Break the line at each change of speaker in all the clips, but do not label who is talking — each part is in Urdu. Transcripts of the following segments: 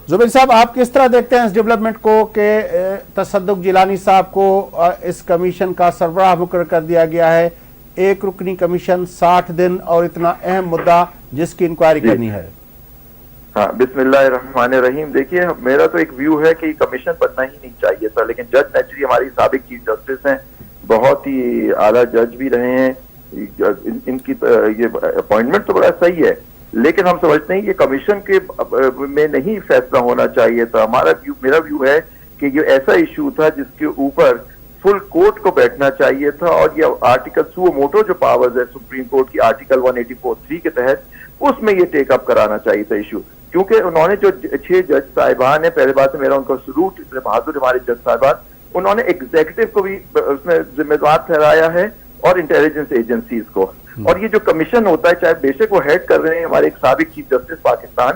زبیر صاحب آپ کس طرح دیکھتے ہیں اس ڈیولپمنٹ کو کہ تصدق جیلانی صاحب کو اس کمیشن کا سربراہ مقرر کر دیا گیا ہے، ایک رکنی کمیشن 60 دن اور اتنا اہم مدعا جس کی انکوائری کرنی ہے؟
ہاں، بسم اللہ الرحمن الرحیم. دیکھیے میرا تو ایک ویو ہے کہ کمیشن بننا ہی نہیں چاہیے تھا، لیکن جج نیچری ہماری سابق چیف جسٹس ہیں، بہت ہی اعلیٰ جج بھی رہے ہیں، ان کی یہ اپوائنٹمنٹ تو بڑا صحیح ہے، لیکن ہم سمجھتے ہیں یہ کمیشن کے میں نہیں فیصلہ ہونا چاہیے تھا. میرا ویو ہے کہ یہ ایسا ایشو تھا جس کے اوپر فل کورٹ کو بیٹھنا چاہیے تھا، اور یہ آرٹیکل سو موٹو جو پاورز ہے سپریم کورٹ کی آرٹیکل 184(3) کے تحت، اس میں یہ ٹیک اپ کرانا چاہیے تھا ایشو. کیونکہ انہوں نے جو 6 جج صاحبان ہیں، پہلے بات میرا ان کا سلوٹ، اتنے بہادر ہمارے جج صاحبان، انہوں نے ایگزیکٹو کو بھی اس میں ذمہ دار ٹھہرایا ہے اور انٹیلیجنس ایجنسیز کو. اور یہ جو کمیشن ہوتا ہے، چاہے بے شک وہ ہیڈ کر رہے ہیں ہمارے ایک سابق چیف جسٹس پاکستان،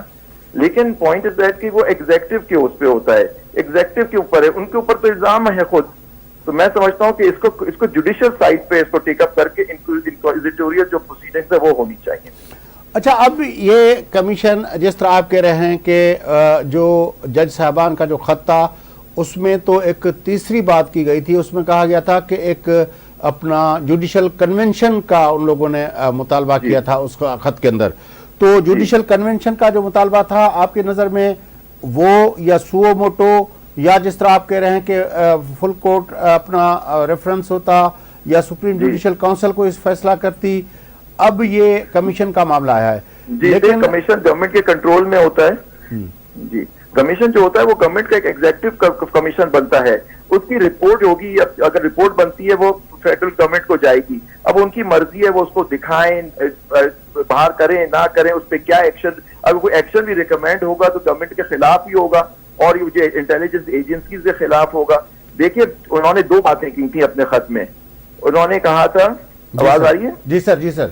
لیکن پوائنٹ از دیٹ کہ وہ ایگزیکٹو کے اس پہ ہوتا ہے، ایگزیکٹو کے اوپر ہے، ان کے اوپر تو الزام ہے خود. تو میں سمجھتا ہوں کہ اس کو جوڈیشل سائٹ پہ اس کو ٹیک اپ کر کے انکوائزیٹوریل جو پروسیڈنگز ہے وہ ہونی چاہیے.
اچھا، اب یہ کمیشن جس طرح آپ کہہ رہے ہیں کہ جو جج صاحبان کا جو خط تھا اس میں تو ایک تیسری بات کی گئی تھی، اس میں کہا گیا تھا کہ ایک اپنا جوڈیشل کنونشن کا ان لوگوں نے مطالبہ کیا تھا اس خط کے اندر. تو جوڈیشل کنونشن کا جو مطالبہ تھا آپ کی نظر میں وہ یا سو موٹو یا جس طرح آپ کہہ رہے ہیں کہ فل کورٹ اپنا ریفرنس ہوتا یا سپریم جوڈیشل کونسل کو اس فیصلہ کرتی، اب یہ کمیشن کا معاملہ آیا ہے.
لیکن کمیشن گورنمنٹ کے کنٹرول میں ہوتا ہے. جی، کمیشن جو ہوتا ہے وہ گورنمنٹ کا ایک ایگزیکٹو کمیشن بنتا ہے، اس کی رپورٹ ہوگی، اگر رپورٹ بنتی ہے وہ فیڈرل گورنمنٹ کو جائے گی. اب ان کی مرضی ہے وہ اس کو دکھائیں، باہر کریں نہ کریں، اس پہ کیا ایکشن، اگر کوئی ایکشن بھی ریکمینڈ ہوگا تو گورنمنٹ کے خلاف ہی ہوگا اور یہ انٹیلیجنس ایجنسیز کے خلاف ہوگا. دیکھیے انہوں نے 2 باتیں کی تھیں اپنے خط میں. انہوں نے کہا تھا، آواز آ رہی ہے؟
جی سر. جی سر.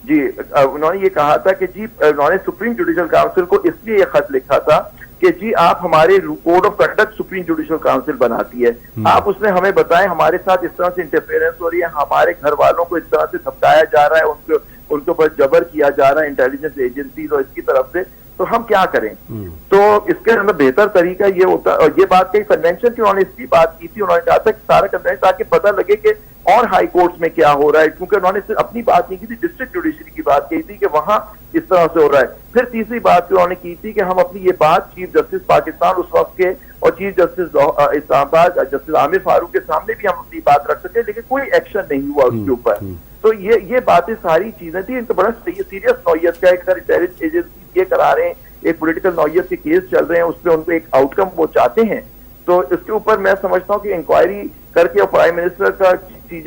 جی، انہوں نے یہ کہا تھا کہ جی انہوں نے سپریم جوڈیشل کاؤنسل کو اس لیے یہ خط لکھا تھا کہ جی آپ ہمارے code of conduct supreme judicial council بناتی ہے، آپ اس میں ہمیں بتائیں ہمارے ساتھ اس طرح سے انٹرفیئرنس ہو رہی ہے، ہمارے گھر والوں کو اس طرح سے دھمکایا جا رہا ہے، ان کے اوپر جبر کیا جا رہا ہے انٹیلیجنس ایجنسیز اور اس کی طرف سے، تو ہم کیا کریں. تو اس کے اندر بہتر طریقہ یہ ہوتا، اور یہ بات کئی کنونشن کی انہوں نے اس کی بات کی تھی، انہوں نے کہا تھا کہ سارا کنونشن تاکہ پتہ لگے کہ اور ہائی کورٹس میں کیا ہو رہا ہے، کیونکہ انہوں نے صرف اپنی بات نہیں کی تھی، ڈسٹرکٹ جوڈیشری کی بات کی تھی کہ وہاں اس طرح سے ہو رہا ہے. پھر تیسری بات انہوں نے کی تھی کہ ہم اپنی یہ بات چیف جسٹس پاکستان اس وقت کے اور چیف جسٹس اسلام آباد جسٹس عامر فاروق کے سامنے بھی ہم اپنی بات رکھ سکتے، لیکن کوئی ایکشن نہیں ہوا اس کے اوپر. تو یہ باتیں ساری چیزیں تھیں، ان کو بڑا سیریس نوعیت کا ایک انٹیلیجنس ایجنسی یہ کرا رہے ہیں، ایک پولیٹیکل نوعیت کے کیس چل رہے ہیں، اس پہ ان کو ایک آؤٹ کم وہ چاہتے ہیں. تو اس کے اوپر میں سمجھتا ہوں کہ انکوائری کر کے پرائم منسٹر کا چیف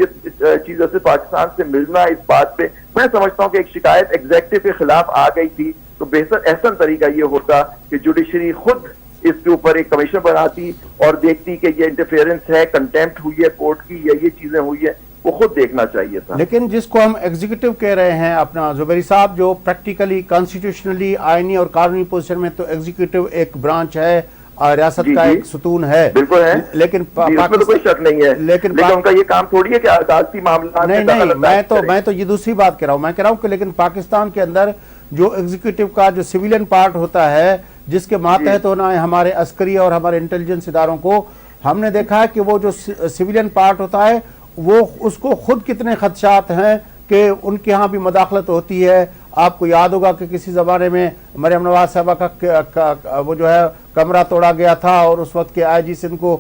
جسٹس پاکستان سے ملنا اس بات پہ، میں سمجھتا ہوں کہ ایک شکایت ایگزیکٹو کے خلاف آ گئی تھی، تو بہتر احسن طریقہ یہ ہوتا کہ جوڈیشری خود اس کے اوپر ایک کمیشن بناتی اور دیکھتی کہ یہ انٹرفیئرنس ہے، کنٹیمپٹ ہوئی ہے کورٹ کی یا یہ چیزیں ہوئی ہے، وہ خود دیکھنا چاہیے تھا.
لیکن جس کو ہم ایگزیکٹو کہہ رہے ہیں اپنا زبیری صاحب، جو پریکٹیکلی کانسٹیٹیوشنلی آئینی اور قانونی پوزیشن میں تو ایگزیکٹو ایک برانچ ہے، ریاست کا ایک ستون ہے،
بالکل ہے،
لیکن
اس میں تو کوئی شک نہیں ہے، لیکن ان کا یہ کام تھوڑی ہے کہ عدالتی معاملات
نہیں، میں تو یہ دوسری بات کہہ رہا ہوں، میں کہہ رہا ہوں کہ لیکن پاکستان کے اندر جو ایگزیکٹو کا جو سویلین پارٹ ہوتا ہے جس کے ماتحت ہونا ہے ہمارے عسکری اور ہمارے انٹیلیجنس اداروں کو، ہم نے دیکھا ہے کہ وہ جو سویلین پارٹ ہوتا ہے وہ اس کو خود کتنے خدشات ہیں کہ ان کے ہاں بھی مداخلت ہوتی ہے. آپ کو یاد ہوگا کہ کسی زمانے میں مریم نواز صاحبہ کا وہ جو ہے کمرہ توڑا گیا تھا اور اس وقت کے آئی جی سندھ کو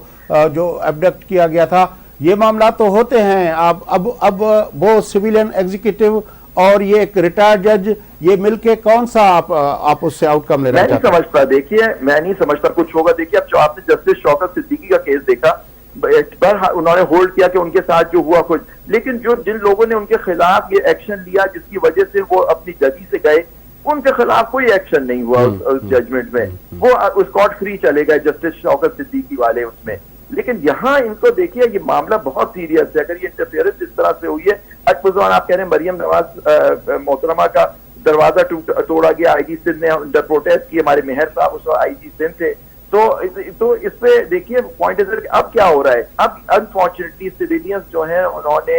جو ایبڈکٹ کیا گیا تھا. یہ معاملات تو ہوتے ہیں. اب وہ سویلین ایگزیکٹو اور یہ ایک ریٹائرڈ جج یہ مل کے کون سا آپ اس سے آؤٹ کم لے رہے ہیں؟
میں نہیں سمجھتا. دیکھیے میں نہیں سمجھتا کچھ ہوگا. دیکھیے اب جو آپ نے جسٹس شوکت صدیقی کا کیس دیکھا، انہوں نے ہولڈ کیا کہ ان کے ساتھ جو ہوا کچھ، لیکن جن لوگوں نے ان کے خلاف یہ ایکشن لیا جس کی وجہ سے وہ اپنی ججی سے گئے، ان کے خلاف کوئی ایکشن نہیں ہوا اس ججمنٹ میں، وہ اسکاٹ فری چلے گئے جسٹس شوکت صدیقی والے اس میں. لیکن یہاں ان کو دیکھیے یہ معاملہ بہت سیریس ہے. اگر یہ انٹرفیئرنس اس طرح سے ہوئی ہے، اکبر آپ کہہ رہے ہیں مریم نواز محترمہ کا دروازہ توڑا گیا، آئی جی سندھ نے انڈر پروٹیسٹ کی، ہمارے مہر صاحب اس وقت آئی جی سندھ تھے. تو اس پہ دیکھیے پوائنٹ اب کیا ہو رہا ہے. اب انفارچونیٹلی سویلینز جو ہیں انہوں نے